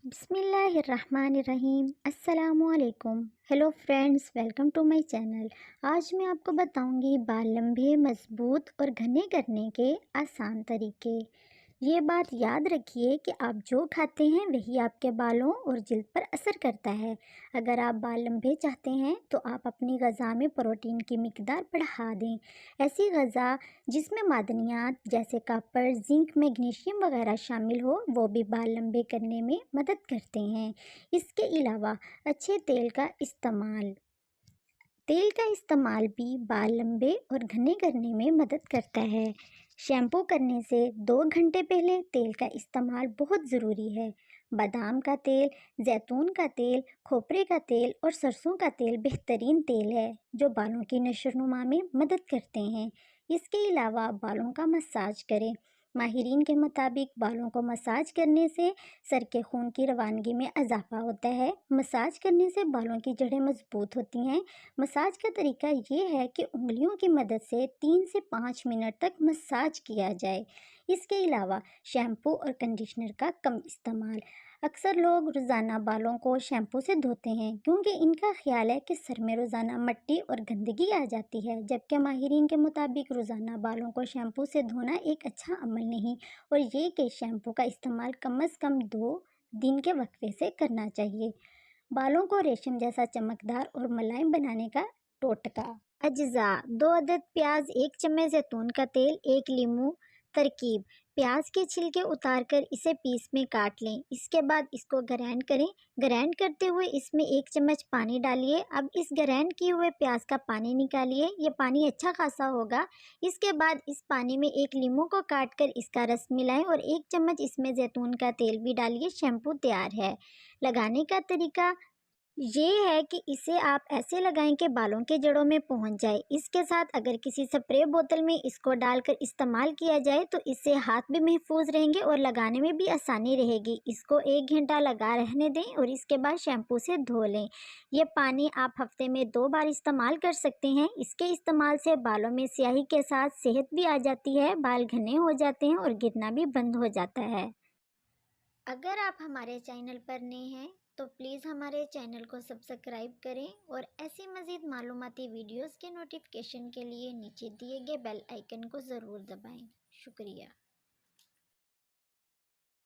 بسم اللہ الرحمن الرحیم۔ السلام علیکم۔ Hello friends, welcome to my channel. آج میں آپ کو بتاؤں گی بال لمبے، مضبوط اور گھنے کرنے کے آسان طریقے۔ یہ بات یاد رکھیے کہ آپ جو کھاتے ہیں وہی آپ کے بالوں اور جلد پر اثر کرتا ہے۔ اگر آپ بال لمبے چاہتے ہیں تو آپ اپنی غذا میں پروٹین کی مقدار بڑھا دیں۔ ایسی غذا جس میں معدنیات جیسے کاپر، زنک، میگنیشیم وغیرہ شامل ہو وہ بھی بال لمبے کرنے میں مدد کرتے ہیں۔ اس کے علاوہ اچھے تیل کا استعمال بھی بال لمبے اور گھنے کرنے میں مدد کرتا ہے۔ شیمپو کرنے سے 2 گھنٹے پہلے تیل کا استعمال بہت ضروری ہے۔ بادام کا تیل، زیتون کا تیل، کھوپرے کا تیل اور سرسوں کا تیل بہترین تیل ہے جو بالوں کی نشو و نما میں مدد کرتے ہیں۔ اس کے علاوہ بالوں کا مساج کریں۔ ماہرین کے مطابق بالوں کو مساج کرنے سے سر کے خون کی روانگی میں اضافہ ہوتا ہے۔ مساج کرنے سے بالوں کی جڑیں مضبوط ہوتی ہیں۔ مساج کا طریقہ یہ ہے کہ انگلیوں کی مدد سے 3 سے 5 منٹ تک مساج کیا جائے۔ اس کے علاوہ شیمپو اور کنڈیشنر کا کم استعمال۔ اکثر لوگ روزانہ بالوں کو شیمپو سے دھوتے ہیں کیونکہ ان کا خیال ہے کہ سر میں روزانہ مٹی اور گندگی آ جاتی ہے، جبکہ ماہرین کے مطابق روزانہ بالوں کو شیمپو سے دھونا ایک اچھا عمل نہیں، اور یہ کہ شیمپو کا استعمال کم از کم 2 دن کے وقفے سے کرنا چاہیے۔ بالوں کو ریشم جیسا چمکدار اور ملائم بنانے کا ٹوٹکا۔ اجزاء: 2 عدد پیاز، 1 چمچ زیتون کا تیل، 1 لیموں۔ ترکیب: پیاز کے چھلکے اتار کر اسے پیس میں کاٹ لیں۔ اس کے بعد اس کو گرائنڈ کریں۔ گرائنڈ کرتے ہوئے اس میں 1 چمچ پانی ڈالیے۔ اب اس گرائنڈ کیے ہوئے پیاز کا پانی نکالیے، یہ پانی اچھا خاصا ہوگا۔ اس کے بعد اس پانی میں 1 لیموں کو کاٹ کر اس کا رس ملائیں اور 1 چمچ اس میں زیتون کا تیل بھی ڈالیے۔ شیمپو تیار ہے۔ لگانے کا طریقہ یہ ہے کہ اسے آپ ایسے لگائیں کہ بالوں کے جڑوں میں پہنچ جائے۔ اس کے ساتھ اگر کسی سپرے بوتل میں اس کو ڈال کر استعمال کیا جائے تو اس سے ہاتھ بھی محفوظ رہیں گے اور لگانے میں بھی آسانی رہے گی۔ اس کو 1 گھنٹہ لگا رہنے دیں اور اس کے بعد شیمپو سے دھو لیں۔ یہ پانی آپ ہفتے میں 2 بار استعمال کر سکتے ہیں۔ اس کے استعمال سے بالوں میں سیاہی کے ساتھ صحت بھی آ جاتی ہے، بال گھنے ہو جاتے ہیں اور گرنا بھی بند ہو جاتا ہے۔ اگر آپ ہمارے چینل پر نئے ہیں تو پلیز ہمارے چینل کو سبسکرائب کریں اور ایسی مزید معلوماتی ویڈیوز کے نوٹیفیکیشن کے لیے نیچے دیے گئے بیل آئیکن کو ضرور دبائیں۔ شکریہ۔